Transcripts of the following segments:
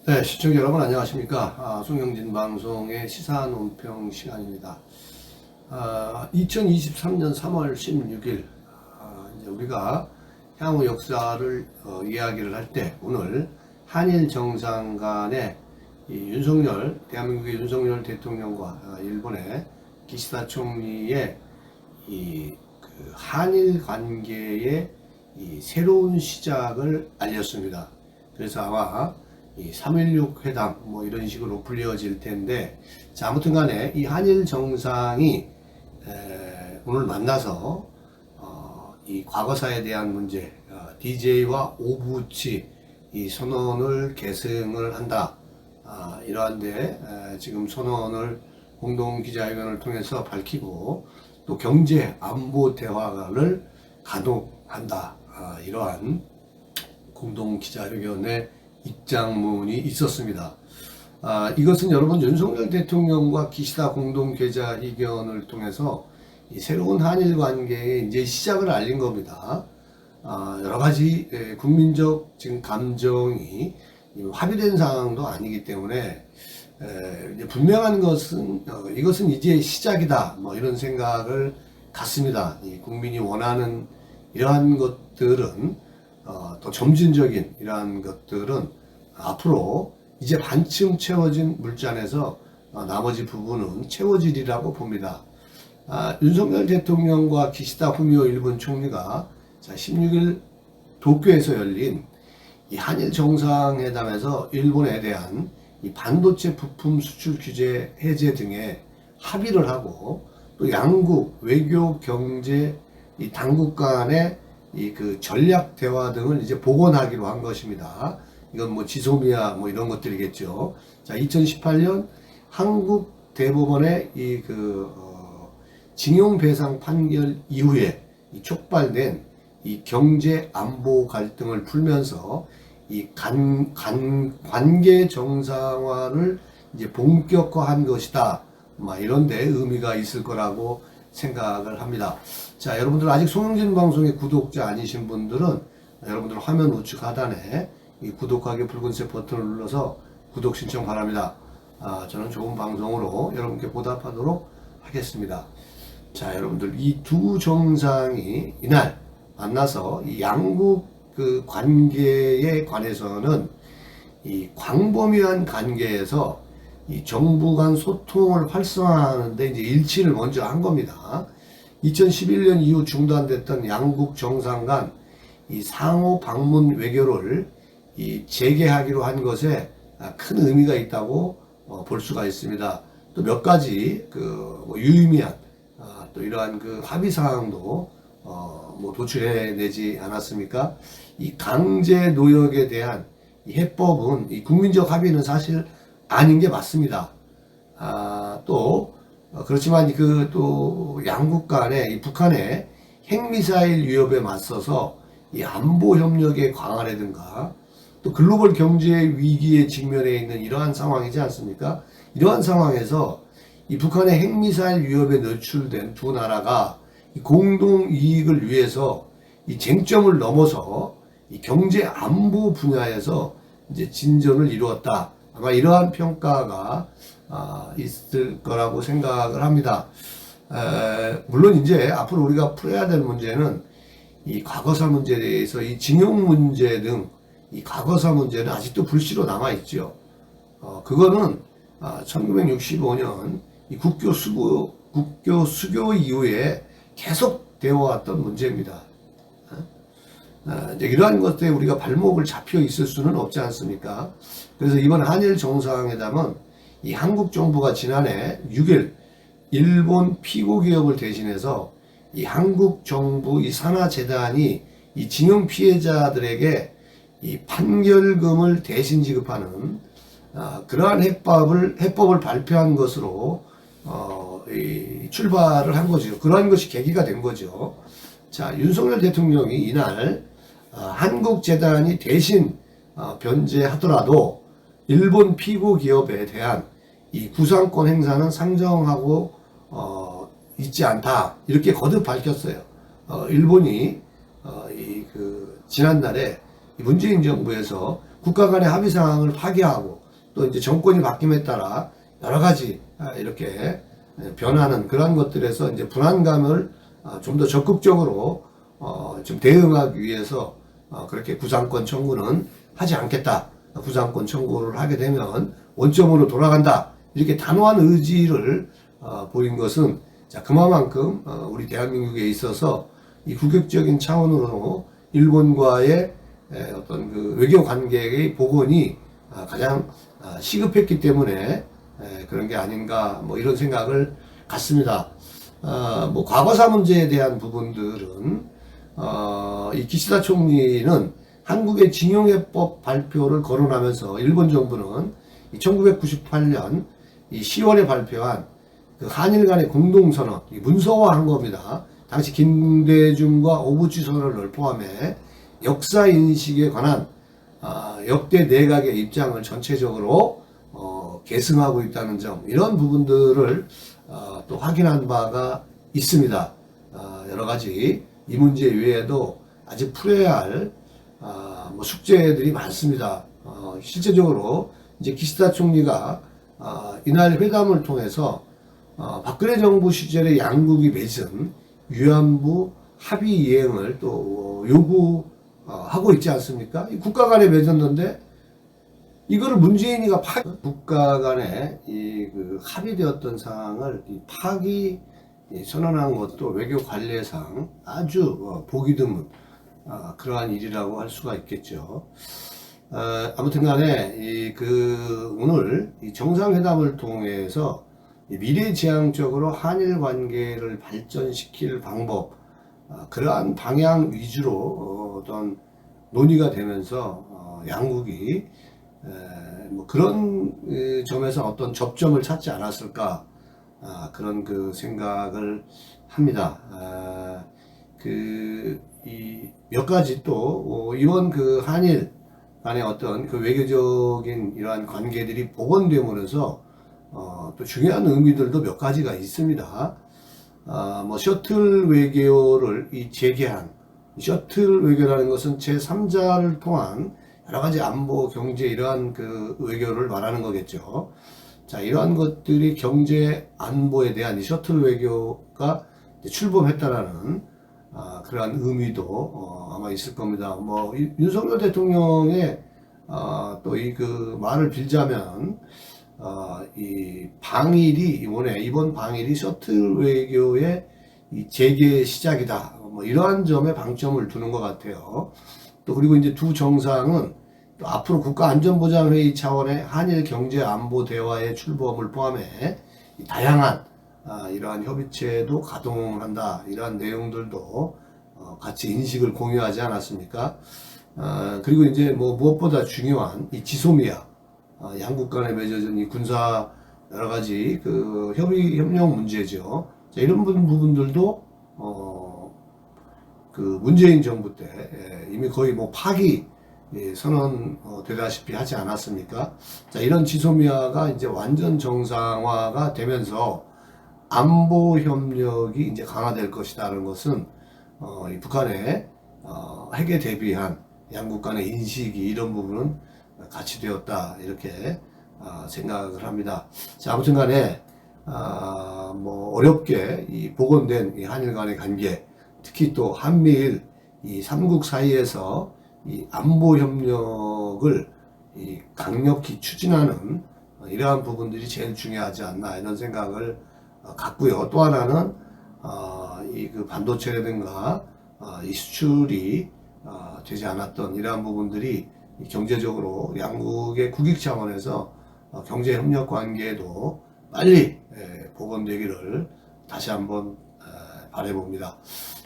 네, 시청자 여러분 안녕하십니까. 송영진 방송의 시사 논평 시간입니다. 2023년 3월 16일, 이제 우리가 향후 역사를 이야기를 할 때 오늘 한일 정상 간의 대한민국의 윤석열 대통령과 일본의 기시다 총리의 한일 관계의 새로운 시작을 알렸습니다. 그래서 아마 3.16 회담 이런 식으로 불려질 텐데, 자, 아무튼 간에 이 한일 정상이 오늘 만나서 이 과거사에 대한 문제, DJ와 오부치 이 선언을 계승을 한다, 이러한데 지금 선언을 공동 기자회견을 통해서 밝히고, 또 경제 안보 대화를 가동한다, 이러한 공동 기자회견의 입장문이 있었습니다. 이것은 여러분 윤석열 대통령과 기시다 공동 기자회견을 통해서 이 새로운 한일 관계의 이제 시작을 알린 겁니다. 여러 가지 국민적 지금 감정이 합의된 상황도 아니기 때문에 이제 분명한 것은 이것은 이제 시작이다, 이런 생각을 갖습니다. 이 국민이 원하는 이러한 것들은 더 점진적인 이러한 것들은 앞으로 이제 반쯤 채워진 물잔에서 나머지 부분은 채워지리라고 봅니다. 윤석열 대통령과 기시다 후미오 일본 총리가 16일 도쿄에서 열린 이 한일 정상회담에서 일본에 대한 이 반도체 부품 수출 규제 해제 등에 합의를 하고, 또 양국 외교 경제 이 당국 간의 그 전략 대화 등을 이제 복원하기로 한 것입니다. 이건 지소미아 이런 것들이겠죠. 자, 2018년 한국 대법원의 징용 배상 판결 이후에 촉발된 이 경제 안보 갈등을 풀면서 이 관계 정상화를 이제 본격화한 것이다, 이런데 의미가 있을 거라고 생각을 합니다. 자, 여러분들 아직 송영진 방송의 구독자 아니신 분들은 여러분들 화면 우측 하단에 이 구독하기 붉은색 버튼을 눌러서 구독 신청 바랍니다. 저는 좋은 방송으로 여러분께 보답하도록 하겠습니다. 자, 여러분들 이 두 정상이 이날 만나서 이 양국 그 관계에 관해서는 이 광범위한 관계에서 이 정부 간 소통을 활성화하는데 이제 일치를 먼저 한 겁니다. 2011년 이후 중단됐던 양국 정상 간 이 상호 방문 외교를 이 재개하기로 한 것에 큰 의미가 있다고 볼 수가 있습니다. 또 몇 가지 유의미한 또 이러한 합의 사항도 도출해내지 않았습니까? 이 강제 노역에 대한 이 해법은 이 국민적 합의는 사실 아닌 게 맞습니다. 그렇지만 또 양국 간에 이 북한의 핵미사일 위협에 맞서서 이 안보 협력의 강화라든가, 또 글로벌 경제 위기에 직면해 있는 이러한 상황이지 않습니까? 이러한 상황에서 이 북한의 핵미사일 위협에 노출된 두 나라가 이 공동 이익을 위해서 이 쟁점을 넘어서 이 경제 안보 분야에서 이제 진전을 이루었다, 아마 이러한 평가가 있을 거라고 생각을 합니다. 물론 이제 앞으로 우리가 풀어야 될 문제는 이 과거사 문제에 대해서 이 징용 문제 등 이 과거사 문제는 아직도 불씨로 남아 있죠. 그거는 1965년 이 국교 수교 이후에 계속 되어 왔던 문제입니다. 이제 이러한 것들에 우리가 발목을 잡혀 있을 수는 없지 않습니까? 그래서 이번 한일 정상회담은 이 한국 정부가 지난해 6일 일본 피고 기업을 대신해서 이 한국 정부 이 산하재단이 이 징용 피해자들에게 이 판결금을 대신 지급하는 그러한 해법을 발표한 것으로 출발을 한 거죠. 그러한 것이 계기가 된 거죠. 자, 윤석열 대통령이 이날 한국 재단이 대신 변제하더라도 일본 피고 기업에 대한 이 구상권 행사는 상정하고 있지 않다, 이렇게 거듭 밝혔어요. 일본이 지난달에 문재인 정부에서 국가 간의 합의 사항을 파기하고 또 이제 정권이 바뀜에 따라 여러 가지 이렇게 변하는 그런 것들에서 이제 불안감을 좀 더 적극적으로 좀 대응하기 위해서 그렇게 구상권 청구는 하지 않겠다. 구상권 청구를 하게 되면 원점으로 돌아간다. 이렇게 단호한 의지를 보인 것은 자, 그만큼 우리 대한민국에 있어서 이 국격적인 차원으로 일본과의 어떤 그 외교 관계의 복원이 가장 시급했기 때문에 그런 게 아닌가 뭐 이런 생각을 갖습니다. 뭐 과거사 문제에 대한 부분들은 이 기시다 총리는 한국의 징용해법 발표를 거론하면서 일본 정부는 1998년 10월에 발표한 그 한일 간의 공동선언, 문서화한 겁니다. 당시 김대중과 오부치 선언을 포함해 역사 인식에 관한 역대 내각의 입장을 전체적으로 계승하고 있다는 점, 이런 부분들을 또 확인한 바가 있습니다. 여러 가지 이 문제 외에도 아직 풀어야 할 뭐 숙제들이 많습니다. 실제적으로 이제 기시다 총리가 이날 회담을 통해서 박근혜 정부 시절에 양국이 맺은 위안부 합의 이행을 또 요구하고 있지 않습니까? 이 국가 간에 맺었는데 이거를 문재인이가 국가 간에 그 합의되었던 사항을 파기 선언한 것도 외교 관례상 아주 보기 드문 그러한 일이라고 할 수가 있겠죠. 아무튼 간에 오늘 이 정상회담을 통해서 미래지향적으로 한일 관계를 발전시킬 방법, 그러한 방향 위주로 어떤 논의가 되면서 양국이 뭐 그런 점에서 어떤 접점을 찾지 않았을까, 그런 그 생각을 합니다. 몇 가지 또 이번 그 한일 간의 어떤 그 외교적인 이러한 관계들이 복원됨으로써 또 중요한 의미들도 몇 가지가 있습니다. 뭐 셔틀 외교를 재개한, 셔틀 외교라는 것은 제3자를 통한 여러 가지 안보, 경제 이러한 그 외교를 말하는 거겠죠. 자, 이러한 것들이 경제 안보에 대한 이 셔틀 외교가 출범했다라는 그러한 의미도 아마 있을 겁니다. 뭐 윤석열 대통령의 또 그 말을 빌자면 이 방일이 이번 방일이 셔틀 외교의 이 재개 시작이다. 뭐 이러한 점에 방점을 두는 것 같아요. 또 그리고 이제 두 정상은 또 앞으로 국가안전보장회의 차원의 한일 경제 안보 대화의 출범을 포함해 다양한 이러한 협의체도 가동한다. 이러한 내용들도 같이 인식을 공유하지 않았습니까? 그리고 이제 뭐 무엇보다 중요한 이 지소미아, 양국 간에 맺어진 이 군사 여러 가지 그 협력 문제죠. 자, 이런 부분들도 그 문재인 정부 때 이미 거의 뭐 파기 선언 되다시피 하지 않았습니까? 자, 이런 지소미아가 이제 완전 정상화가 되면서 안보 협력이 이제 강화될 것이다라는 것은 이 북한의 핵에 대비한 양국 간의 인식이 이런 부분은 같이 되었다, 이렇게 생각을 합니다. 자, 아무튼 간에 뭐 어렵게 이 복원된 이 한일 간의 관계, 특히 또 한미일 이 삼국 사이에서 이 안보 협력을 이 강력히 추진하는 이러한 부분들이 제일 중요하지 않나, 이런 생각을 갖고요. 또 하나는 이 그 반도체라든가 이 수출이 되지 않았던 이러한 부분들이 경제적으로 양국의 국익 차원에서 경제 협력 관계도 빨리 복원되기를 다시 한번 바라봅니다.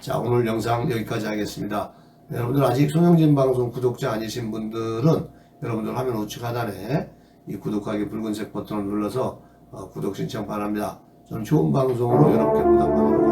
자, 오늘 영상 여기까지 하겠습니다. 여러분들 아직 손영진 방송 구독자 아니신 분들은 여러분들 화면 우측 하단에 이 구독하기 붉은색 버튼을 눌러서 구독 신청 바랍니다. 저는 좋은 방송으로 여러분께 보답하도록